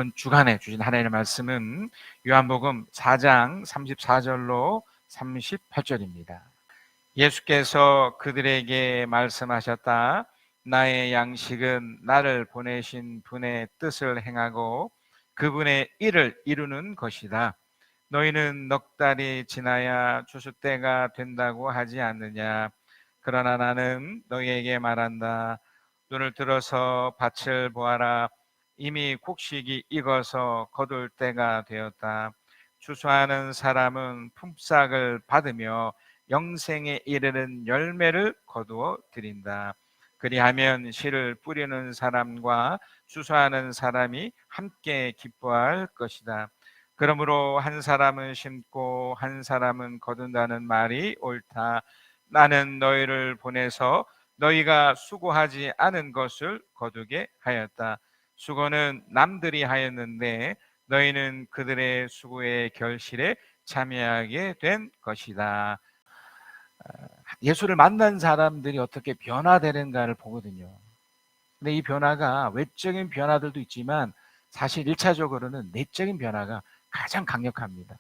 이번 주간에 주신 하나님의 말씀은 요한복음 4장 34절로 38절입니다. 예수께서 그들에게 말씀하셨다. 나의 양식은 나를 보내신 분의 뜻을 행하고 그분의 일을 이루는 것이다. 너희는 넉 달이 지나야 추수 때가 된다고 하지 않느냐? 그러나 나는 너희에게 말한다. 눈을 들어서 밭을 보아라. 이미 곡식이 익어서 거둘 때가 되었다. 추수하는 사람은 품삯을 받으며 영생에 이르는 열매를 거두어 드린다. 그리하면 씨를 뿌리는 사람과 추수하는 사람이 함께 기뻐할 것이다. 그러므로 한 사람은 심고 한 사람은 거둔다는 말이 옳다. 나는 너희를 보내서 너희가 수고하지 않은 것을 거두게 하였다. 수고는 남들이 하였는데 너희는 그들의 수고의 결실에 참여하게 된 것이다. 예수를 만난 사람들이 어떻게 변화되는가를 보거든요. 근데 이 변화가 외적인 변화들도 있지만 사실 1차적으로는 내적인 변화가 가장 강력합니다.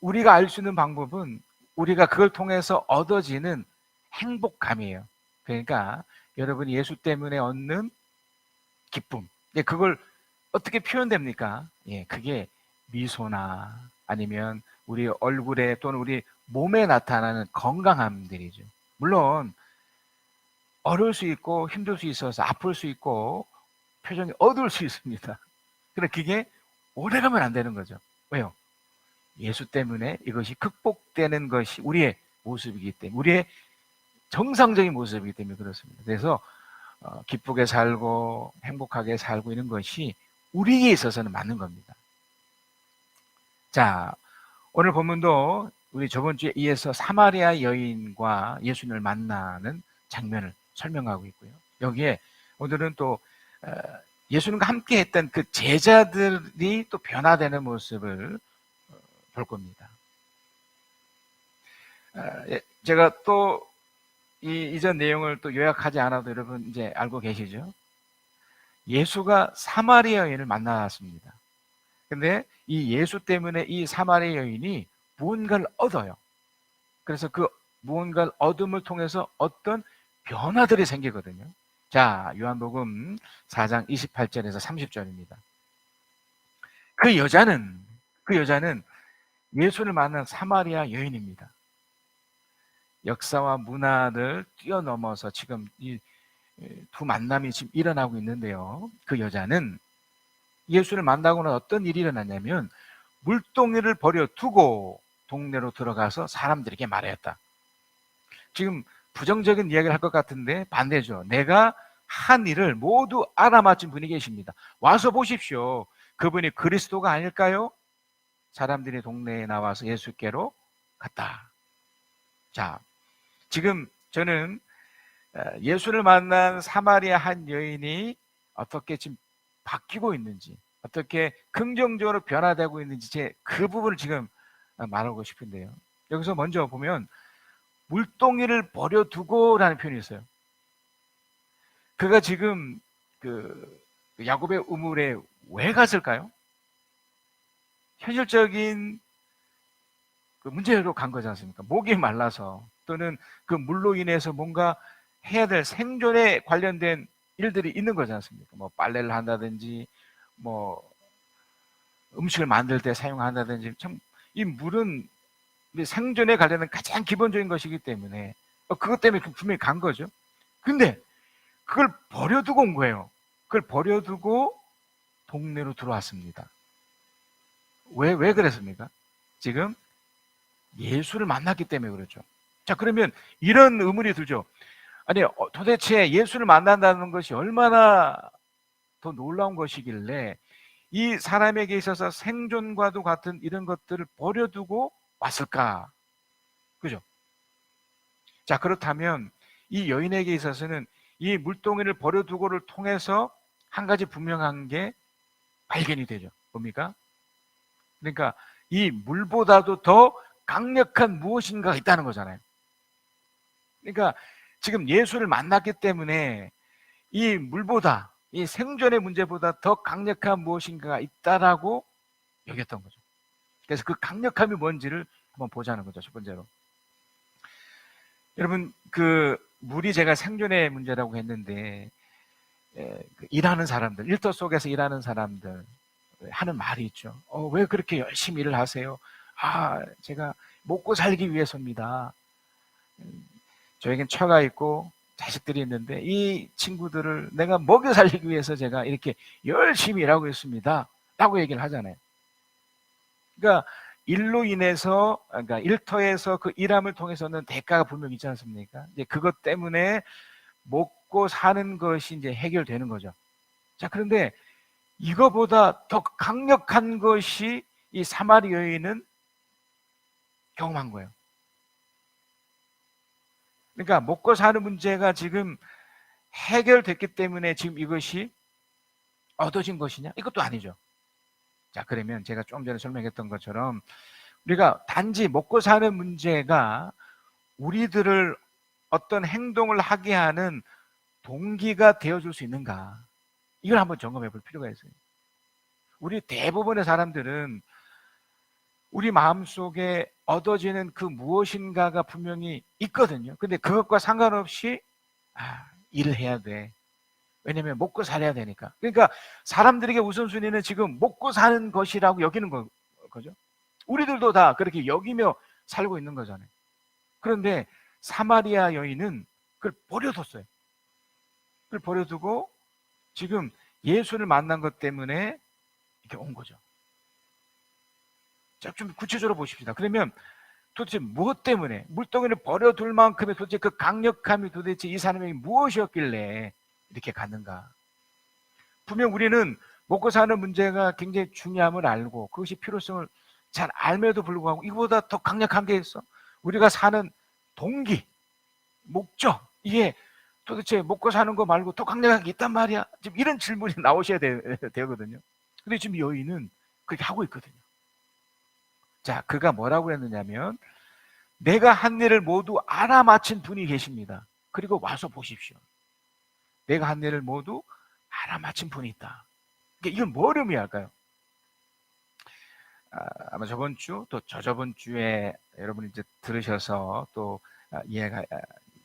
우리가 알 수 있는 방법은 우리가 그걸 통해서 얻어지는 행복감이에요. 그러니까 여러분이 예수 때문에 얻는 기쁨, 그걸 어떻게 표현됩니까? 그게 미소나 아니면 우리 얼굴에 또는 우리 몸에 나타나는 건강함들이죠. 물론 어려울 수 있고 힘들 수 있어서 아플 수 있고 표정이 어두울 수 있습니다. 그런데 그게 오래가면 안 되는 거죠. 왜요? 예수 때문에 이것이 극복되는 것이 우리의 모습이기 때문에, 우리의 정상적인 모습이기 때문에 그렇습니다. 그래서 기쁘게 살고 행복하게 살고 있는 것이 우리에게 있어서는 맞는 겁니다. 자, 오늘 본문도 우리 저번 주에 이어서 사마리아 여인과 예수님을 만나는 장면을 설명하고 있고요. 여기에 오늘은 또 예수님과 함께 했던 그 제자들이 또 변화되는 모습을 볼 겁니다. 제가 또 이전 내용을 또 요약하지 않아도 여러분 이제 알고 계시죠? 예수가 사마리아 여인을 만났습니다. 근데 이 예수 때문에 이 사마리아 여인이 무언가를 얻어요. 그래서 그 무언가를 얻음을 통해서 어떤 변화들이 생기거든요. 자, 요한복음 4장 28절에서 30절입니다. 그 여자는 예수를 만난 사마리아 여인입니다. 역사와 문화를 뛰어넘어서 지금 이 두 만남이 지금 일어나고 있는데요. 그 여자는 예수를 만나고는 어떤 일이 일어났냐면 물동이를 버려두고 동네로 들어가서 사람들에게 말했다. 지금 부정적인 이야기를 할 것 같은데 반대죠. 내가 한 일을 모두 알아맞힌 분이 계십니다. 와서 보십시오. 그분이 그리스도가 아닐까요? 사람들이 동네에 나와서 예수께로 갔다. 자, 지금 저는 예수를 만난 사마리아 한 여인이 어떻게 지금 바뀌고 있는지, 어떻게 긍정적으로 변화되고 있는지 그 부분을 지금 말하고 싶은데요. 여기서 먼저 보면 물동이를 버려두고라는 표현이 있어요. 그가 지금 그 야곱의 우물에 왜 갔을까요? 현실적인 그 문제로 간 거지 않습니까? 목이 말라서, 또는 그 물로 인해서 뭔가 해야 될 생존에 관련된 일들이 있는 거지 않습니까? 뭐 빨래를 한다든지 뭐 음식을 만들 때 사용한다든지, 참 이 물은 생존에 관련된 가장 기본적인 것이기 때문에 그것 때문에 분명히 간 거죠. 근데 그걸 버려두고 온 거예요. 그걸 버려두고 동네로 들어왔습니다. 왜 그랬습니까? 지금 예수를 만났기 때문에 그렇죠. 자, 그러면 이런 의문이 들죠. 아니, 도대체 예수를 만난다는 것이 얼마나 더 놀라운 것이길래 이 사람에게 있어서 생존과도 같은 이런 것들을 버려두고 왔을까? 그죠? 자, 그렇다면 이 여인에게 있어서는 이 물동이를 버려두고를 통해서 한 가지 분명한 게 발견이 되죠. 뭡니까? 그러니까 이 물보다도 더 강력한 무엇인가가 있다는 거잖아요. 그러니까 지금 예수를 만났기 때문에 이 물보다 이 생존의 문제보다 더 강력한 무엇인가가 있다라고 여겼던 거죠. 그래서 그 강력함이 뭔지를 한번 보자는 거죠. 첫 번째로. 여러분, 물이 제가 생존의 문제라고 했는데, 일하는 사람들, 일터 속에서 일하는 사람들 하는 말이 있죠. 왜 그렇게 열심히 일을 하세요? 제가 먹고 살기 위해서입니다. 저에겐 처가 있고 자식들이 있는데 이 친구들을 내가 먹여 살리기 위해서 제가 이렇게 열심히 일하고 있습니다. 라고 얘기를 하잖아요. 그러니까 일로 인해서, 그러니까 일터에서 그 일함을 통해서는 대가가 분명히 있지 않습니까? 이제 그것 때문에 먹고 사는 것이 이제 해결되는 거죠. 자, 그런데 이거보다 더 강력한 것이 이 사마리 여인은 경험한 거예요. 그러니까 먹고 사는 문제가 지금 해결됐기 때문에 지금 이것이 얻어진 것이냐? 이것도 아니죠. 자, 그러면 제가 좀 전에 설명했던 것처럼 우리가 단지 먹고 사는 문제가 우리들을 어떤 행동을 하게 하는 동기가 되어줄 수 있는가? 이걸 한번 점검해 볼 필요가 있어요. 우리 대부분의 사람들은 우리 마음속에 얻어지는 그 무엇인가가 분명히 있거든요. 근데 그것과 상관없이 일을 해야 돼. 왜냐면 먹고 살아야 되니까. 그러니까 사람들에게 우선순위는 지금 먹고 사는 것이라고 여기는 거죠. 우리들도 다 그렇게 여기며 살고 있는 거잖아요. 그런데 사마리아 여인은 그걸 버려뒀어요. 그걸 버려두고 지금 예수를 만난 것 때문에 이렇게 온 거죠. 자, 좀 구체적으로 보십시다. 그러면 도대체 무엇 때문에 물동이를 버려둘 만큼의 도대체 그 강력함이 도대체 이 사람에게 무엇이었길래 이렇게 갔는가? 분명 우리는 먹고 사는 문제가 굉장히 중요함을 알고 그것이 필요성을 잘 알면에도 불구하고 이거보다 더 강력한 게 있어? 우리가 사는 동기, 목적, 이게 도대체 먹고 사는 거 말고 더 강력한 게 있단 말이야? 지금 이런 질문이 나오셔야 되거든요. 근데 지금 여인은 그렇게 하고 있거든요. 자, 그가 뭐라고 했느냐면 내가 한 일을 모두 알아맞힌 분이 계십니다. 그리고 와서 보십시오. 내가 한 일을 모두 알아맞힌 분이 있다. 이건 뭘 의미할까요? 아마 저번 주 또 저저번 주에 여러분이 이제 들으셔서 또 이해가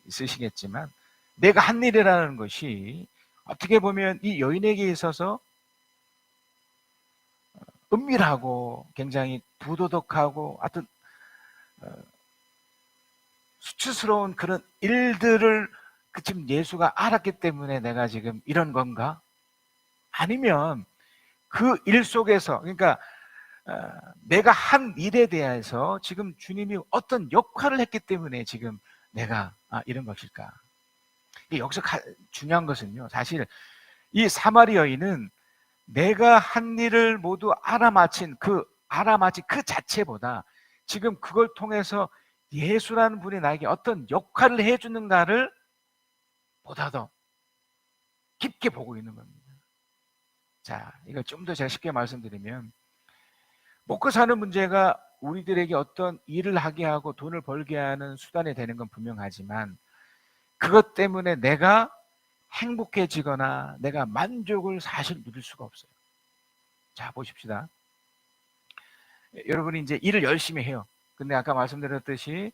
있으시겠지만 내가 한 일이라는 것이 어떻게 보면 이 여인에게 있어서 은밀하고 굉장히 부도덕하고 하여튼 수치스러운 그런 일들을 지금 예수가 알았기 때문에 내가 지금 이런 건가? 아니면 그 일 속에서, 그러니까 내가 한 일에 대해서 지금 주님이 어떤 역할을 했기 때문에 지금 내가 이런 것일까? 여기서 중요한 것은요, 사실 이 사마리 여인은 내가 한 일을 모두 알아맞힌 그 자체보다 지금 그걸 통해서 예수라는 분이 나에게 어떤 역할을 해주는가를 보다 더 깊게 보고 있는 겁니다. 자, 이걸 좀 더 제가 쉽게 말씀드리면 먹고 사는 문제가 우리들에게 어떤 일을 하게 하고 돈을 벌게 하는 수단이 되는 건 분명하지만 그것 때문에 내가 행복해지거나 내가 만족을 사실 누릴 수가 없어요. 자, 보십시다. 여러분이 이제 일을 열심히 해요. 근데 아까 말씀드렸듯이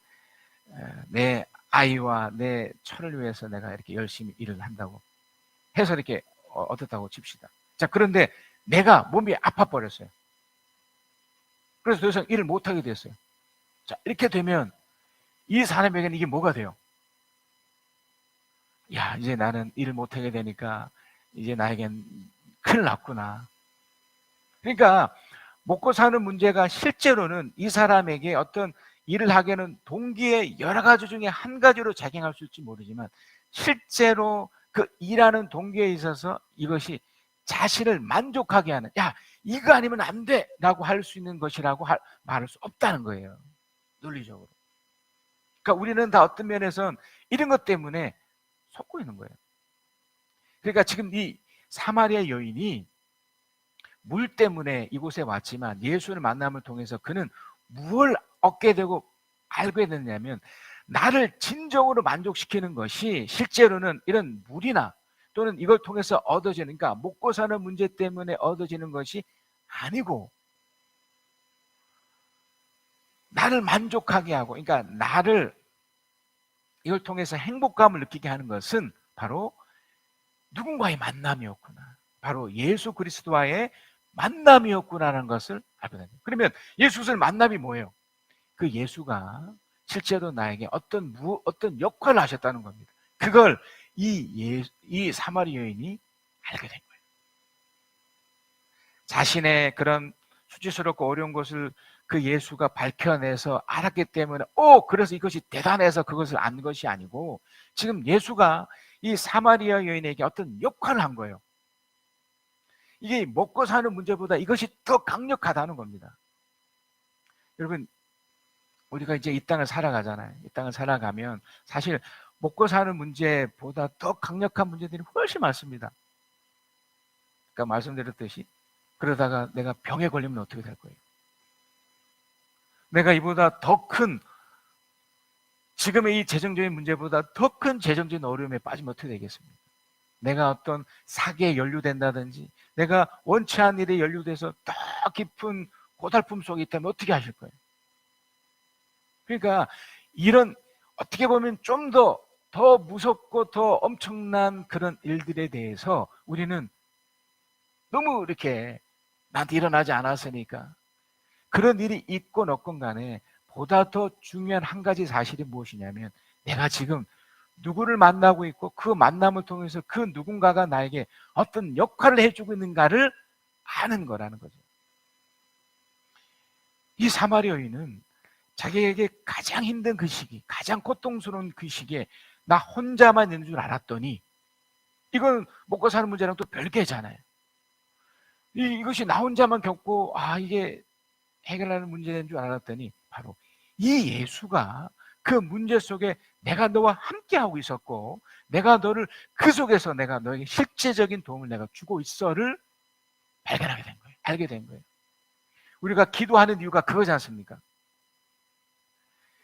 내 아이와 내 처를 위해서 내가 이렇게 열심히 일을 한다고 해서 이렇게 어떻다고 칩시다. 자, 그런데 내가 몸이 아파버렸어요. 그래서 더 이상 일을 못하게 됐어요. 자, 이렇게 되면 이 사람에게는 이게 뭐가 돼요? 야, 이제 나는 일을 못하게 되니까 이제 나에겐 큰일 났구나. 그러니까 먹고 사는 문제가 실제로는 이 사람에게 어떤 일을 하게는 동기의 여러 가지 중에 한 가지로 작용할 수 있을지 모르지만 실제로 그 일하는 동기에 있어서 이것이 자신을 만족하게 하는, 야, 이거 아니면 안 돼! 라고 할 수 있는 것이라고 말할 수 없다는 거예요. 논리적으로. 그러니까 우리는 다 어떤 면에선 이런 것 때문에 속고 있는 거예요. 그러니까 지금 이 사마리아 여인이 물 때문에 이곳에 왔지만 예수를 만남을 통해서 그는 무엇을 얻게 되고 알게 됐냐면 나를 진정으로 만족시키는 것이 실제로는 이런 물이나 또는 이걸 통해서 얻어지는, 그러니까 먹고 사는 문제 때문에 얻어지는 것이 아니고 나를 만족하게 하고, 그러니까 나를 이걸 통해서 행복감을 느끼게 하는 것은 바로 누군가의 만남이었구나, 바로 예수 그리스도와의 만남이었구나라는 것을 알게 됩니다. 그러면 예수 그리스도의 만남이 뭐예요? 그 예수가 실제로 나에게 어떤 역할을 하셨다는 겁니다. 그걸 이 사마리 여인이 알게 된 거예요. 자신의 그런 수치스럽고 어려운 것을 그 예수가 밝혀내서 알았기 때문에 그래서 이것이 대단해서 그것을 안 것이 아니고, 지금 예수가 이 사마리아 여인에게 어떤 역할을 한 거예요. 이게 먹고 사는 문제보다 이것이 더 강력하다는 겁니다. 여러분, 우리가 이제 이 땅을 살아가잖아요. 이 땅을 살아가면 사실 먹고 사는 문제보다 더 강력한 문제들이 훨씬 많습니다. 그러니까 말씀드렸듯이, 그러다가 내가 병에 걸리면 어떻게 될 거예요? 내가 이보다 더 큰, 지금의 이 재정적인 문제보다 더 큰 재정적인 어려움에 빠지면 어떻게 되겠습니까? 내가 어떤 사기에 연루된다든지, 내가 원치 않은 일에 연루돼서 더 깊은 고달픔 속에 있다면 어떻게 하실 거예요? 그러니까 이런, 어떻게 보면 좀 더 무섭고 더 엄청난 그런 일들에 대해서 우리는 너무 이렇게 나한테 일어나지 않았으니까, 그런 일이 있건 없건 간에 보다 더 중요한 한 가지 사실이 무엇이냐면, 내가 지금 누구를 만나고 있고 그 만남을 통해서 그 누군가가 나에게 어떤 역할을 해주고 있는가를 아는 거라는 거죠. 이 사마리아 여인은 자기에게 가장 힘든 그 시기, 가장 고통스러운 그 시기에 나 혼자만 있는 줄 알았더니, 이건 먹고 사는 문제랑 또 별개잖아요. 이것이 나 혼자만 겪고 이게 해결하는 문제인 줄 알았더니, 바로 이 예수가 그 문제 속에 내가 너와 함께하고 있었고, 내가 너를 그 속에서 내가 너에게 실제적인 도움을 내가 주고 있어를 발견하게 된 거예요. 알게 된 거예요. 우리가 기도하는 이유가 그거지 않습니까?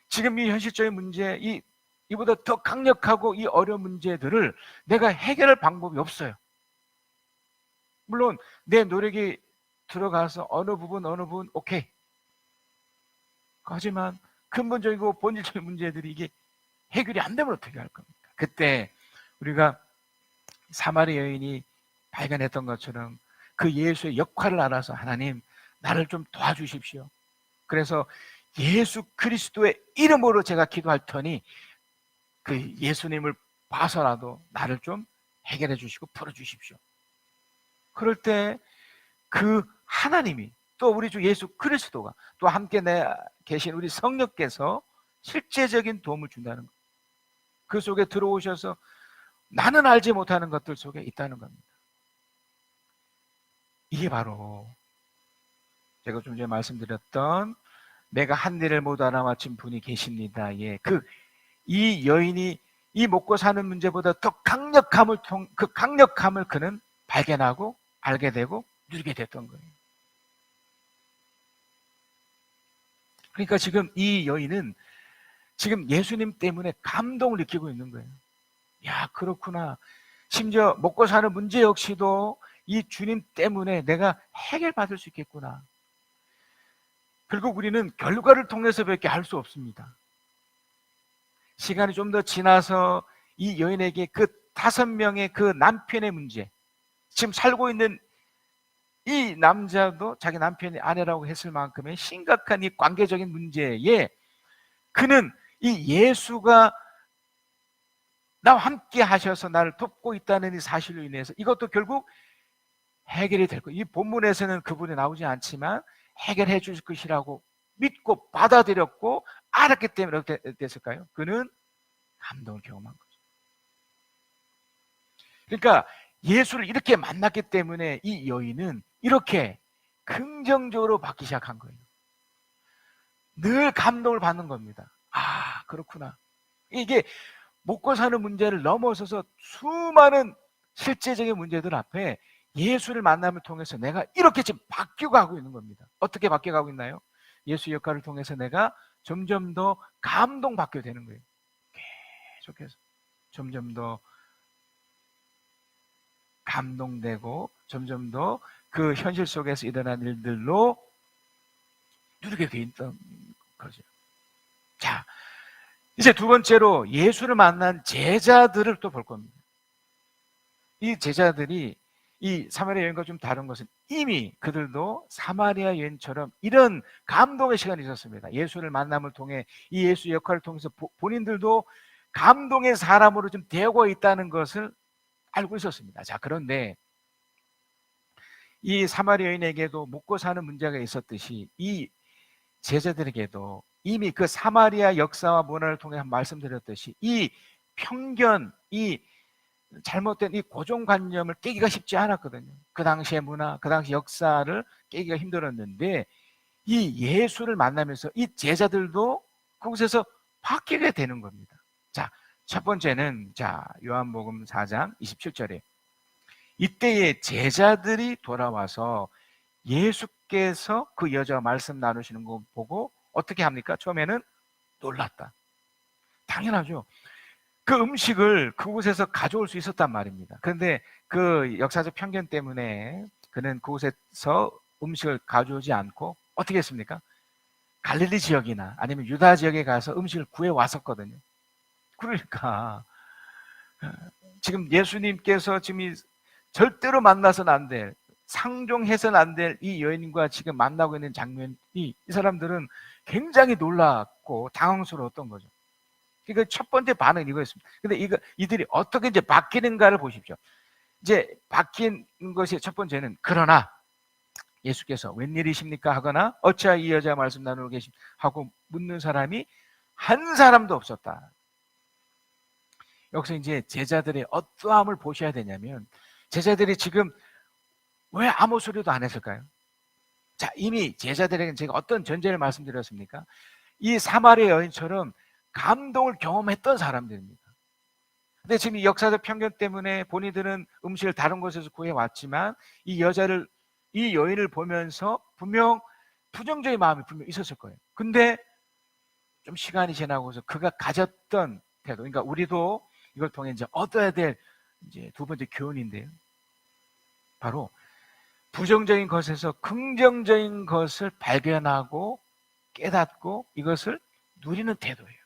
지금 이 현실적인 문제, 이보다 더 강력하고 이 어려운 문제들을 내가 해결할 방법이 없어요. 물론 내 노력이 들어가서 어느 부분 오케이. 하지만 근본적이고 본질적인 문제들이 이게 해결이 안 되면 어떻게 할 겁니까? 그때 우리가 사마리 여인이 발견했던 것처럼 그 예수의 역할을 알아서, 하나님 나를 좀 도와주십시오. 그래서 예수 그리스도의 이름으로 제가 기도할 터니 그 예수님을 봐서라도 나를 좀 해결해 주시고 풀어 주십시오. 그럴 때 그 하나님이, 또 우리 주 예수 그리스도가, 또 함께 계신 우리 성령께서 실제적인 도움을 준다는 것, 그 속에 들어오셔서 나는 알지 못하는 것들 속에 있다는 겁니다. 이게 바로 제가 좀 전에 말씀드렸던 내가 한 일을 못 알아맞힌 분이 계십니다. 이 여인이 이 먹고 사는 문제보다 더 그 강력함을 그는 발견하고 알게 되고 누리게 됐던 거예요. 그러니까 지금 이 여인은 지금 예수님 때문에 감동을 느끼고 있는 거예요. 야, 그렇구나. 심지어 먹고 사는 문제 역시도 이 주님 때문에 내가 해결받을 수 있겠구나. 결국 우리는 결과를 통해서밖에 할 수 없습니다. 시간이 좀 더 지나서 이 여인에게 그 5명의 그 남편의 문제, 지금 살고 있는 이 남자도 자기 남편이 아내라고 했을 만큼의 심각한 이 관계적인 문제에 그는 이 예수가 나와 함께 하셔서 나를 돕고 있다는 이 사실로 인해서 이것도 결국 해결이 될 거예요. 이 본문에서는 그분이 나오지 않지만 해결해 주실 것이라고 믿고 받아들였고 알았기 때문에 어떻게 됐을까요? 그는 감동을 경험한 거죠. 그러니까 예수를 이렇게 만났기 때문에 이 여인은 이렇게 긍정적으로 받기 시작한 거예요. 늘 감동을 받는 겁니다. 그렇구나. 이게 먹고 사는 문제를 넘어서서 수많은 실제적인 문제들 앞에 예수를 만남을 통해서 내가 이렇게 지금 바뀌어 가고 있는 겁니다. 어떻게 바뀌어 가고 있나요? 예수 역할을 통해서 내가 점점 더 감동받게 되는 거예요. 계속해서 점점 더 감동되고 점점 더 그 현실 속에서 일어난 일들로 누리게 돼 있던 거죠. 자, 이제 두 번째로 예수를 만난 제자들을 또 볼 겁니다. 이 제자들이 이 사마리아 여인과 좀 다른 것은 이미 그들도 사마리아 여인처럼 이런 감동의 시간이 있었습니다. 예수를 만남을 통해 이 예수 역할을 통해서 본인들도 감동의 사람으로 좀 되고 있다는 것을 알고 있었습니다. 자, 그런데 이 사마리아 여인에게도 먹고 사는 문제가 있었듯이 이 제자들에게도 이미 그 사마리아 역사와 문화를 통해 말씀드렸듯이 이 편견, 이 잘못된 이 고정관념을 깨기가 쉽지 않았거든요. 그 당시의 문화, 그 당시 역사를 깨기가 힘들었는데 이 예수를 만나면서 이 제자들도 그곳에서 바뀌게 되는 겁니다. 자, 첫 번째는 요한복음 4장 27절에 이때의 제자들이 돌아와서 예수께서 그 여자와 말씀 나누시는 거 보고 어떻게 합니까? 처음에는 놀랐다. 당연하죠. 그 음식을 그곳에서 가져올 수 있었단 말입니다. 그런데 그 역사적 편견 때문에 그는 그곳에서 음식을 가져오지 않고 어떻게 했습니까? 갈릴리 지역이나 아니면 유다 지역에 가서 음식을 구해 왔었거든요. 그러니까 지금 예수님께서 지금 절대로 만나서는 안 될, 상종해서는 안 될 이 여인과 지금 만나고 있는 장면이 이 사람들은 굉장히 놀랐고 당황스러웠던 거죠. 그러니까 첫 번째 반응은 이거였습니다. 근데 이들이 어떻게 이제 바뀌는가를 보십시오. 이제 바뀐 것이 첫 번째는 그러나 예수께서 웬일이십니까 하거나 어찌하여 이 여자 말씀 나누고 계십 하고 묻는 사람이 한 사람도 없었다. 여기서 이제 제자들의 어떠함을 보셔야 되냐면 제자들이 지금 왜 아무 소리도 안 했을까요? 자, 이미 제자들에게는 제가 어떤 전제를 말씀드렸습니까? 이 사마리아 여인처럼 감동을 경험했던 사람들입니다. 근데 지금 이 역사적 편견 때문에 본인들은 음식을 다른 곳에서 구해왔지만 이 여인을 보면서 분명 부정적인 마음이 분명 있었을 거예요. 근데 좀 시간이 지나고서 그가 가졌던 태도, 그러니까 우리도 이걸 통해 이제 얻어야 될 이제 두 번째 교훈인데요. 바로 부정적인 것에서 긍정적인 것을 발견하고 깨닫고 이것을 누리는 태도예요.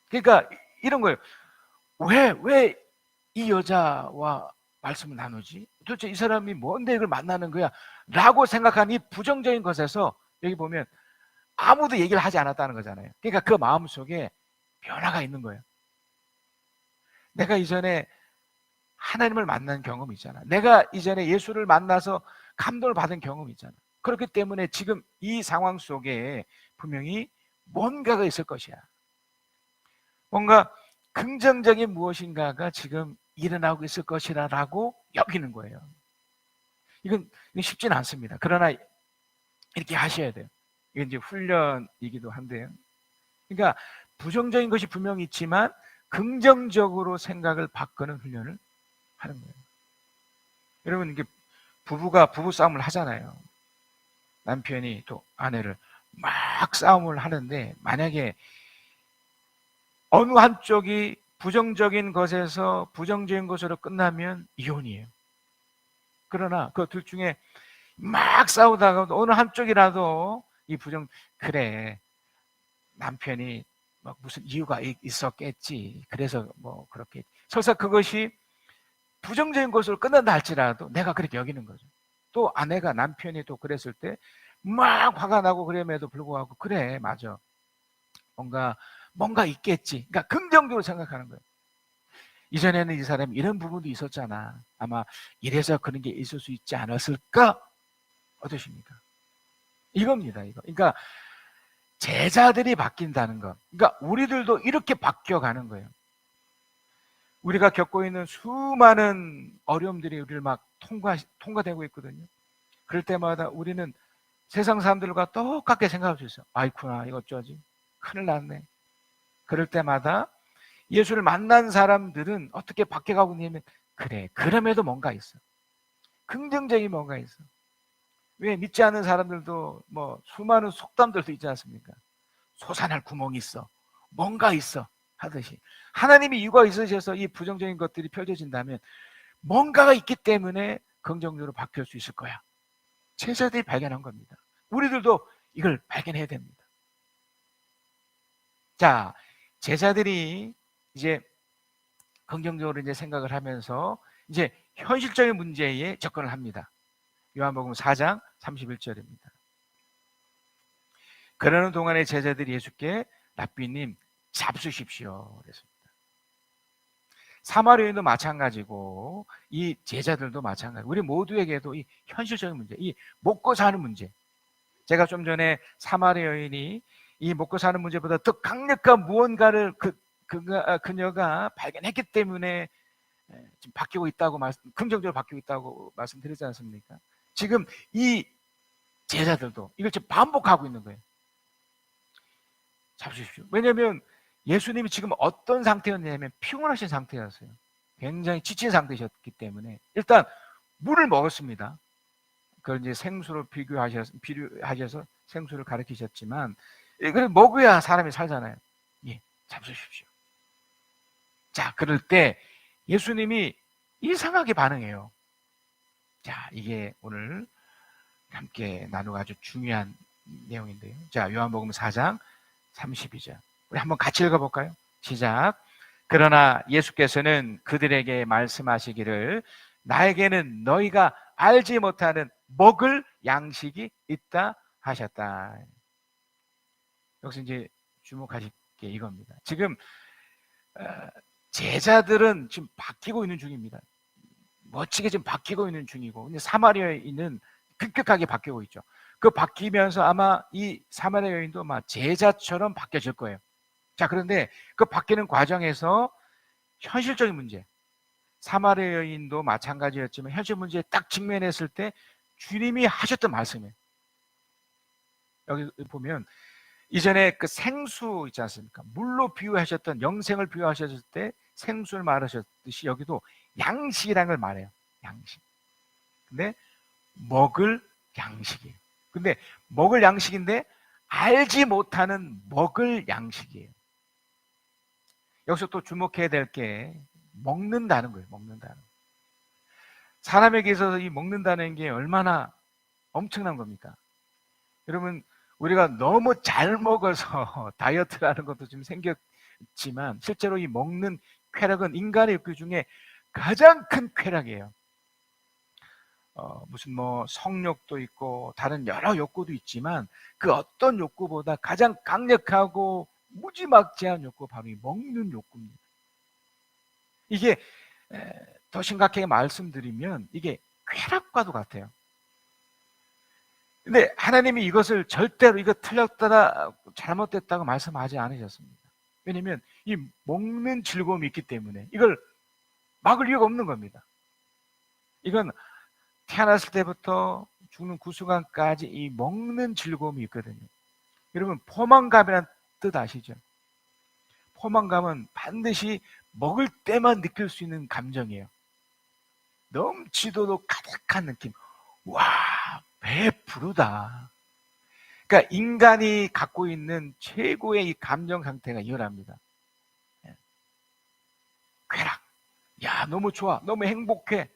그러니까 이런 거예요. 왜 이 여자와 말씀을 나누지? 도대체 이 사람이 뭔데 이걸 만나는 거야? 라고 생각한 이 부정적인 것에서 여기 보면 아무도 얘기를 하지 않았다는 거잖아요. 그러니까 그 마음속에 변화가 있는 거예요. 내가 이전에 하나님을 만난 경험이 있잖아. 내가 이전에 예수를 만나서 감동을 받은 경험이 있잖아. 그렇기 때문에 지금 이 상황 속에 분명히 뭔가가 있을 것이야. 뭔가 긍정적인 무엇인가가 지금 일어나고 있을 것이라고 여기는 거예요. 이건 쉽지는 않습니다. 그러나 이렇게 하셔야 돼요. 이건 이제 훈련이기도 한데요. 그러니까 부정적인 것이 분명히 있지만 긍정적으로 생각을 바꾸는 훈련을 하는 거예요. 여러분, 이게 부부가 부부 싸움을 하잖아요. 남편이 또 아내를 막 싸움을 하는데 만약에 어느 한쪽이 부정적인 것에서 부정적인 것으로 끝나면 이혼이에요. 그러나 그 둘 중에 막 싸우다가 어느 한쪽이라도 그래, 남편이 막 무슨 이유가 있었겠지, 그래서 뭐 그렇게 설사 그것이 부정적인 것으로 끝난다 할지라도 내가 그렇게 여기는 거죠. 또 아내가 남편이 또 그랬을 때 막 화가 나고 그럼에도 불구하고 그래, 맞아, 뭔가 있겠지. 그러니까 긍정적으로 생각하는 거예요. 이전에는 이 사람이 이런 부분도 있었잖아. 아마 이래서 그런 게 있을 수 있지 않았을까? 어떠십니까? 이겁니다, 이거. 그러니까 제자들이 바뀐다는 것. 그러니까 우리들도 이렇게 바뀌어가는 거예요. 우리가 겪고 있는 수많은 어려움들이 우리를 막 통과되고 있거든요. 그럴 때마다 우리는 세상 사람들과 똑같게 생각할 수 있어요. 아이쿠나, 이거 어쩌지? 큰일 났네. 그럴 때마다 예수를 만난 사람들은 어떻게 바뀌어가고 있냐면 그래, 그럼에도 뭔가 있어. 긍정적인 뭔가 있어. 왜 믿지 않는 사람들도 뭐 수많은 속담들도 있지 않습니까? 솟아날 구멍이 있어, 뭔가 있어 하듯이 하나님이 이유가 있으셔서 이 부정적인 것들이 펼쳐진다면 뭔가가 있기 때문에 긍정적으로 바뀔 수 있을 거야. 제자들이 발견한 겁니다. 우리들도 이걸 발견해야 됩니다. 자, 제자들이 이제 긍정적으로 이제 생각을 하면서 이제 현실적인 문제에 접근을 합니다. 요한복음 4장 31절입니다. 그러는 동안에 제자들이 예수께 랍비님 잡수십시오 그랬습니다. 사마리아인도 마찬가지고 이 제자들도 마찬가지. 우리 모두에게도 이 현실적인 문제, 이 먹고 사는 문제. 제가 좀 전에 사마리아 여인이 이 먹고 사는 문제보다 더 강력한 무언가를 그녀가 발견했기 때문에 지금 바뀌고 있다고 긍정적으로 바뀌고 있다고 말씀드리지 않습니까? 지금 이 제자들도 이걸 지금 반복하고 있는 거예요. 잡수십시오. 왜냐하면 예수님이 지금 어떤 상태였냐면 피곤하신 상태였어요. 굉장히 지친 상태셨기 때문에 일단 물을 먹었습니다. 그걸 이제 생수로 비교하셔서 생수를 가르치셨지만 이걸 먹어야 사람이 살잖아요. 예, 잡수십시오. 자, 그럴 때 예수님이 이상하게 반응해요. 자, 이게 오늘 함께 나누고 아주 중요한 내용인데요. 자, 요한복음 4장 32절. 우리 한번 같이 읽어볼까요? 시작. 그러나 예수께서는 그들에게 말씀하시기를 나에게는 너희가 알지 못하는 먹을 양식이 있다 하셨다. 여기서 이제 주목하실 게 이겁니다. 지금 제자들은 지금 바뀌고 있는 중입니다. 멋지게 지금 바뀌고 있는 중이고, 근데 사마리아인은 급격하게 바뀌고 있죠. 그 바뀌면서 아마 이 사마리아 여인도 아마 제자처럼 바뀌어질 거예요. 자, 그런데 그 바뀌는 과정에서 현실적인 문제, 사마리아 여인도 마찬가지였지만 현실 문제에 딱 직면했을 때 주님이 하셨던 말씀이에요. 여기 보면 이전에 그 생수 있지 않습니까? 물로 비유하셨던 영생을 비유하셨을 때 생수를 말하셨듯이 여기도 양식이라는 걸 말해요. 양식. 근데 먹을 양식이에요. 근데 먹을 양식인데 알지 못하는 먹을 양식이에요. 여기서 또 주목해야 될 게 먹는다는 거예요. 먹는다는 거. 사람에게 있어서 이 먹는다는 게 얼마나 엄청난 겁니까? 여러분, 우리가 너무 잘 먹어서 다이어트라는 것도 좀 생겼지만 실제로 이 먹는 쾌락은 인간의 욕구 중에 가장 큰 쾌락이에요. 무슨 뭐 성욕도 있고 다른 여러 욕구도 있지만 그 어떤 욕구보다 가장 강력하고 무지막지한 욕구, 바로 이 먹는 욕구입니다. 이게 더 심각하게 말씀드리면 이게 쾌락과도 같아요. 근데 하나님이 이것을 절대로 이거 틀렸다 잘못됐다고 말씀하지 않으셨습니다. 왜냐하면 이 먹는 즐거움이 있기 때문에 이걸 막을 이유가 없는 겁니다. 이건 태어났을 때부터 죽는 그 순간까지 이 먹는 즐거움이 있거든요. 여러분, 포만감이란 뜻 아시죠? 포만감은 반드시 먹을 때만 느낄 수 있는 감정이에요. 넘치도록 가득한 느낌. 와, 배 부르다. 그러니까 인간이 갖고 있는 최고의 이 감정 상태가 이거랍니다. 쾌락. 야, 너무 좋아. 너무 행복해.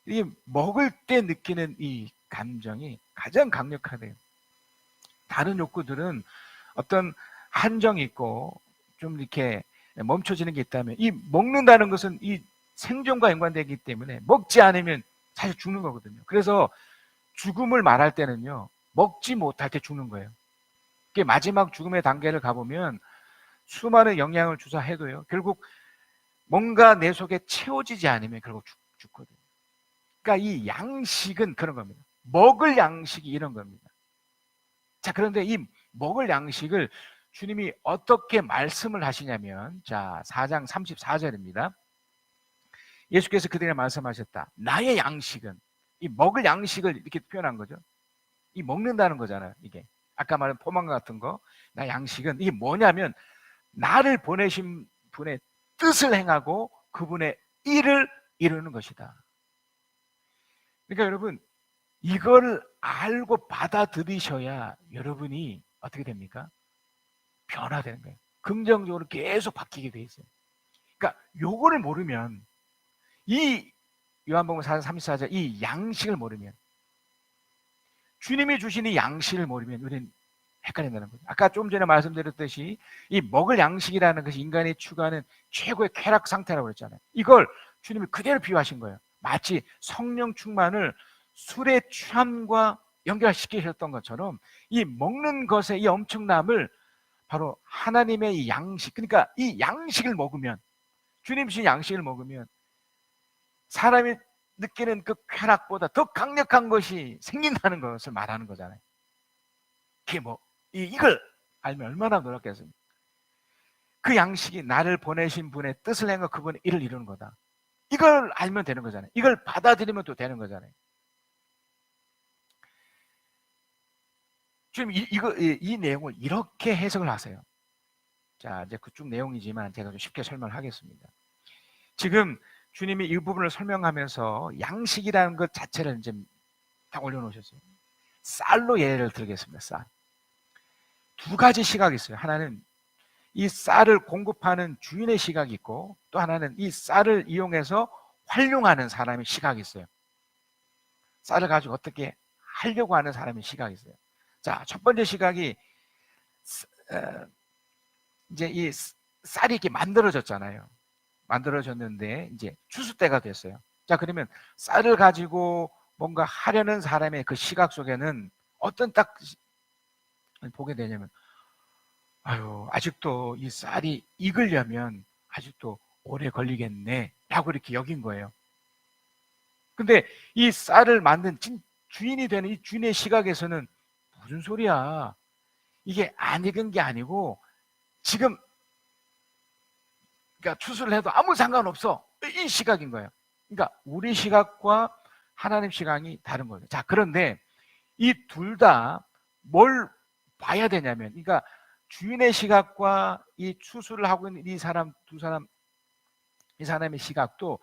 이 먹을 때 느끼는 이 감정이 가장 강력하대요. 다른 욕구들은 어떤 한정이 있고 좀 이렇게 멈춰지는 게 있다면 이 먹는다는 것은 이 생존과 연관되기 때문에 먹지 않으면 사실 죽는 거거든요. 그래서 죽음을 말할 때는요, 먹지 못할 때 죽는 거예요. 그게 마지막 죽음의 단계를 가보면 수많은 영양을 주사해도요, 결국 뭔가 내 속에 채워지지 않으면 결국 죽거든요. 그러니까 이 양식은 그런 겁니다. 먹을 양식이 이런 겁니다. 자, 그런데 이 먹을 양식을 주님이 어떻게 말씀을 하시냐면, 자, 4장 34절입니다. 예수께서 그들에게 말씀하셨다. 나의 양식은, 이 먹을 양식을 이렇게 표현한 거죠. 이 먹는다는 거잖아요, 이게. 아까 말한 포만감 같은 거. 나의 양식은 이게 뭐냐면, 나를 보내신 분의 뜻을 행하고 그분의 일을 이루는 것이다. 그러니까 여러분, 이걸 알고 받아들이셔야 여러분이 어떻게 됩니까? 변화되는 거예요. 긍정적으로 계속 바뀌게 돼 있어요. 그러니까 요거를 모르면 이 요한복음 4장 34절 이 양식을 모르면, 주님이 주신 이 양식을 모르면 우리는 헷갈린다는 거죠. 아까 좀 전에 말씀드렸듯이 이 먹을 양식이라는 것이 인간이 추구하는 최고의 쾌락 상태라고 그랬잖아요. 이걸 주님이 그대로 비유하신 거예요. 마치 성령 충만을 술의 취함과 연결시키셨던 것처럼 이 먹는 것의 이 엄청남을 바로 하나님의 이 양식, 그러니까 이 양식을 먹으면, 주님 주신 양식을 먹으면 사람이 느끼는 그 쾌락보다 더 강력한 것이 생긴다는 것을 말하는 거잖아요. 그게 뭐 이걸 알면 얼마나 놀랍겠습니까? 그 양식이 나를 보내신 분의 뜻을 행하 그분의 일을 이루는 거다. 이걸 알면 되는 거잖아요. 이걸 받아들이면 또 되는 거잖아요. 지금 이 내용을 이렇게 해석을 하세요. 자, 이제 그쪽 내용이지만 제가 좀 쉽게 설명을 하겠습니다. 지금 주님이 이 부분을 설명하면서 양식이라는 것 자체를 이제 딱 올려놓으셨어요. 쌀로 예를 들겠습니다. 쌀. 두 가지 시각이 있어요. 하나는 이 쌀을 공급하는 주인의 시각이 있고, 또 하나는 이 쌀을 이용해서 활용하는 사람의 시각이 있어요. 쌀을 가지고 어떻게 하려고 하는 사람의 시각이 있어요. 자, 첫 번째 시각이 이제 이 쌀이 이렇게 만들어졌잖아요. 만들어졌는데 이제 추수 때가 됐어요. 자, 그러면 쌀을 가지고 뭔가 하려는 사람의 그 시각 속에는 어떤 딱 보게 되냐면, 아유, 아직도 이 쌀이 익으려면 아직도 오래 걸리겠네 라고 이렇게 여긴 거예요. 근데 이 쌀을 만든 주인이 되는 이 주인의 시각에서는 무슨 소리야, 이게 안 익은 게 아니고 지금 그러니까 추수를 해도 아무 상관없어, 이 시각인 거예요. 그러니까 우리 시각과 하나님 시각이 다른 거예요. 자, 그런데 이 둘 다 뭘 봐야 되냐면, 그러니까 주인의 시각과 이 추수를 하고 있는 이 사람 두 사람, 이 사람의 시각도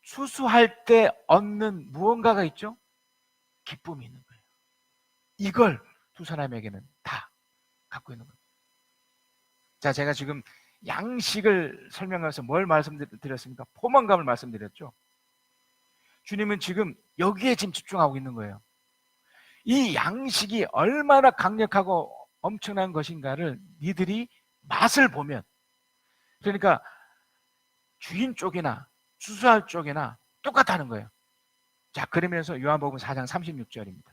추수할 때 얻는 무언가가 있죠. 기쁨이 있는 거예요. 이걸 두 사람에게는 다 갖고 있는 거예요. 자, 제가 지금 양식을 설명하면서 뭘 말씀드렸습니까? 포만감을 말씀드렸죠. 주님은 지금 여기에 지금 집중하고 있는 거예요. 이 양식이 얼마나 강력하고 엄청난 것인가를 니들이 맛을 보면, 그러니까 주인 쪽이나 추수할 쪽이나 똑같다는 거예요. 자, 그러면서 요한복음 4장 36절입니다.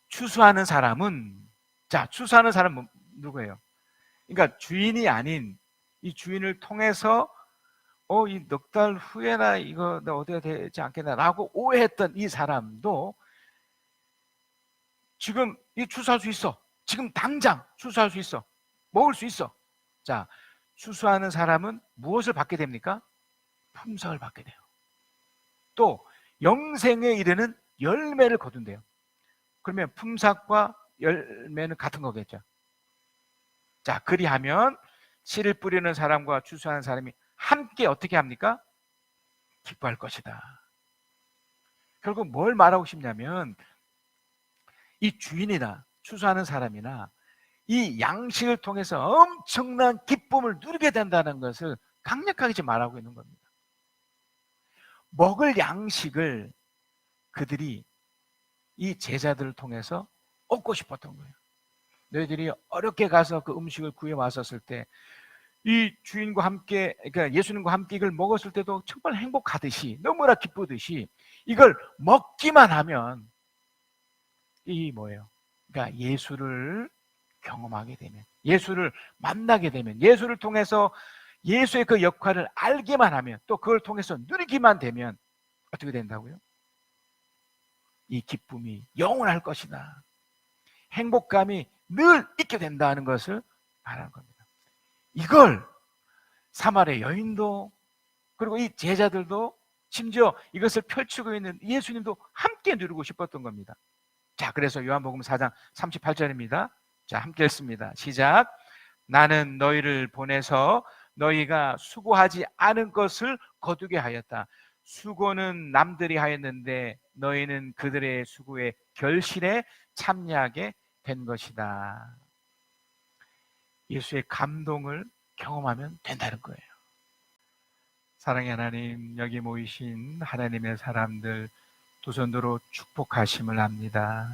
추수하는 사람은, 자, 추수하는 사람은 누구예요? 그러니까 주인이 아닌 이 주인을 통해서 이 넉 달 후에나 이거 나 어디가 되지 않겠나라고 오해했던 이 사람도 지금 이 추수할 수 있어. 지금 당장 추수할 수 있어. 먹을 수 있어. 자, 추수하는 사람은 무엇을 받게 됩니까? 품삯을 받게 돼요. 또 영생에 이르는 열매를 거둔대요. 그러면 품삯과 열매는 같은 거겠죠. 자, 그리하면 씨를 뿌리는 사람과 추수하는 사람이 함께 어떻게 합니까? 기뻐할 것이다. 결국 뭘 말하고 싶냐면, 이 주인이나 추수하는 사람이나 이 양식을 통해서 엄청난 기쁨을 누리게 된다는 것을 강력하게 지금 말하고 있는 겁니다. 먹을 양식을 그들이 이 제자들을 통해서 얻고 싶었던 거예요. 너희들이 어렵게 가서 그 음식을 구해 왔었을 때 이 주인과 함께, 그러니까 예수님과 함께 이걸 먹었을 때도 정말 행복하듯이, 너무나 기쁘듯이 이걸 먹기만 하면 이 뭐예요? 그러니까 예수를 경험하게 되면, 예수를 만나게 되면, 예수를 통해서 예수의 그 역할을 알기만 하면, 또 그걸 통해서 누리기만 되면 어떻게 된다고요? 이 기쁨이 영원할 것이다. 행복감이 늘 있게 된다는 것을 말하는 겁니다. 이걸 사마리아 여인도, 그리고 이 제자들도, 심지어 이것을 펼치고 있는 예수님도 함께 누리고 싶었던 겁니다. 자, 그래서 요한복음 4장 38절입니다. 자, 함께 읽습니다. 시작. 나는 너희를 보내서 너희가 수고하지 않은 것을 거두게 하였다. 수고는 남들이 하였는데 너희는 그들의 수고의 결실에 참여하게 된 것이다. 예수의 감동을 경험하면 된다는 거예요. 사랑의 하나님, 여기 모이신 하나님의 사람들 두 손으로 축복하심을 합니다.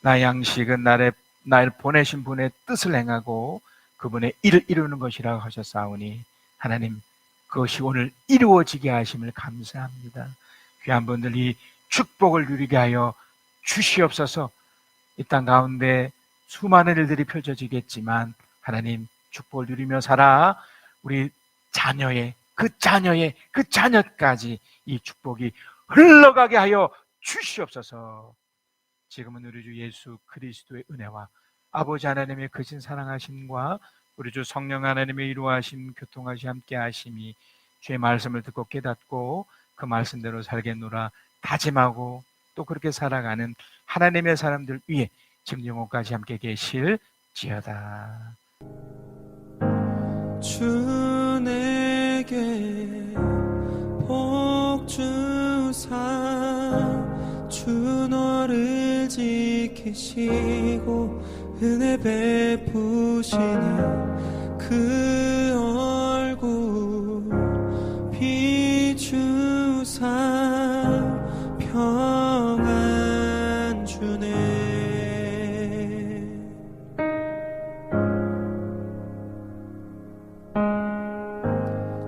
나의 양식은 날 보내신 분의 뜻을 행하고 그분의 일을 이루는 것이라고 하셨사오니 하나님, 그것이 오늘 이루어지게 하심을 감사합니다. 귀한 분들이 축복을 누리게 하여 주시옵소서. 이 땅 가운데 수많은 일들이 펼쳐지겠지만 하나님, 축복을 누리며 살아 우리 자녀의 그 자녀까지 이 축복이 흘러가게 하여 주시옵소서. 지금은 우리 주 예수 그리스도의 은혜와 아버지 하나님의 크신 사랑하심과 우리 주 성령 하나님의 이루하심 교통하시 함께 하심이 주의 말씀을 듣고 깨닫고 그 말씀대로 살겠노라 다짐하고 또 그렇게 살아가는 하나님의 사람들 위에 지금 영혼까지 함께 계실지어다. 주 내게 복 주사 주 너를 지키시고 은혜 베푸시는 그 얼굴 비추사 평안 주네.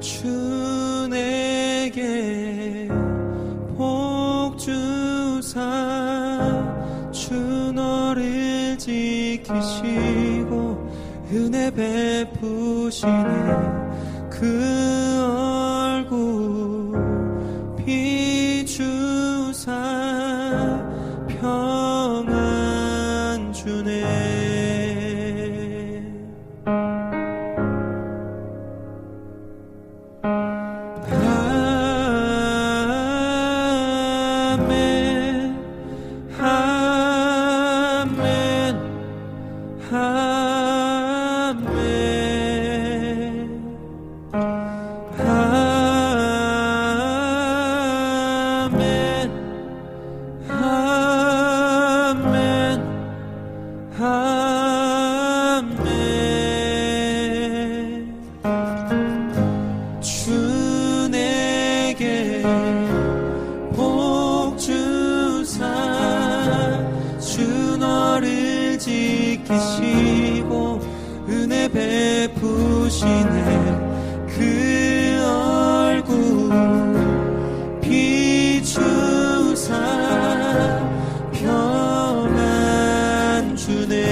주 내게 복 주사 주 너를 지키시고 은혜 베푸시네 그 얼굴 비추사 평안 주네. 주 내게 복 주사 주 너를 지키시고 은혜 베푸시네 그 얼굴 비추사 평안 주네.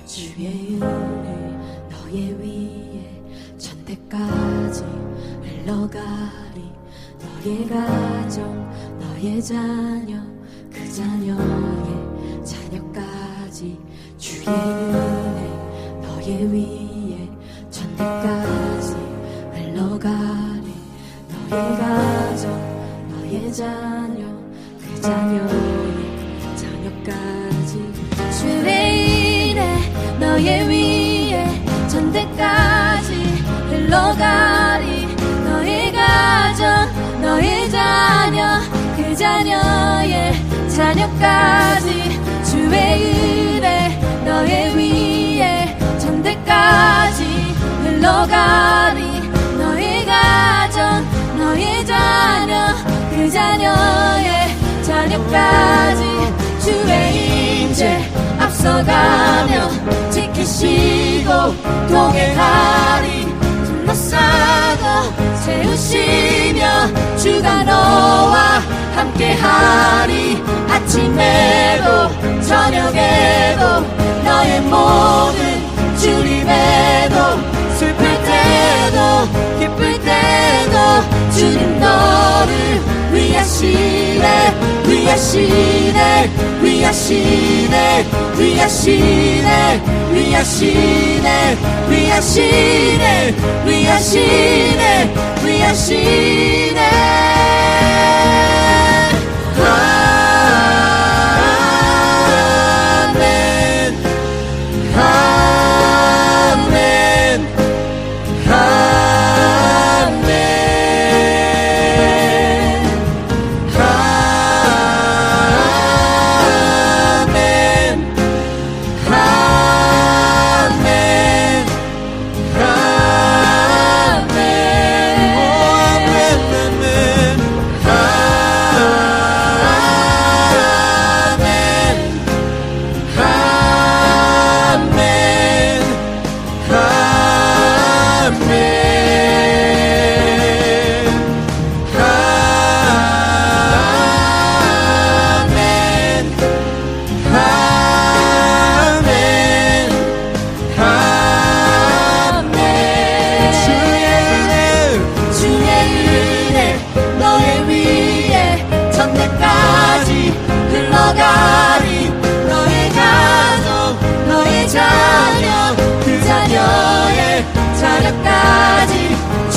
주의 은혜 너의 위에 천대까지 흘러가리. 너의 가정 너의 자녀 그 자녀의 자녀까지 주의 은혜 너의 위에 천대까지 흘러가리. 너의 가정 너의 자녀 그 자녀의 자녀까지 주의 너의 위에 천대까지 흘러가리. 너의 가정 너의 자녀 그 자녀의 자녀까지 주의 은혜 너의 위에 천대까지 흘러가리. 너의 가정 너의 자녀 그 자녀의 자녀까지 주의 임재 앞서가 앞서가며 지키시고 동행하리 둘러싸고 세우시며 주가 너와 함께하리 아침에도 저녁에도 너의 모든 주님에도 슬플 때도 기쁠 때도 주님 너를 위하시네 위하시네 위하시네 위하시네 위하시네 위하시네 위하시네 위하시네 아멘 아멘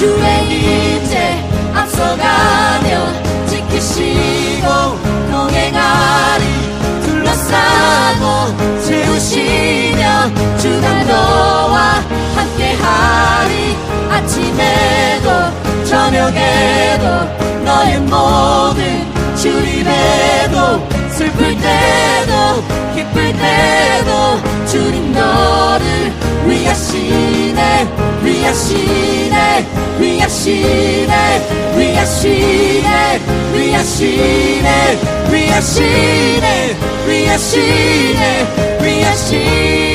주의 임재 앞서가며 지키시고 동행하리 둘러싸고 세우시며 주가 너와 함께하리 아침에도 저녁에도 너의 모든 주님에도 슬플 때도 기쁠 때도 주님 너를 위하시네 위하시네 위하시네 위하시네 위하시네 위하시네 위하시네 위하시네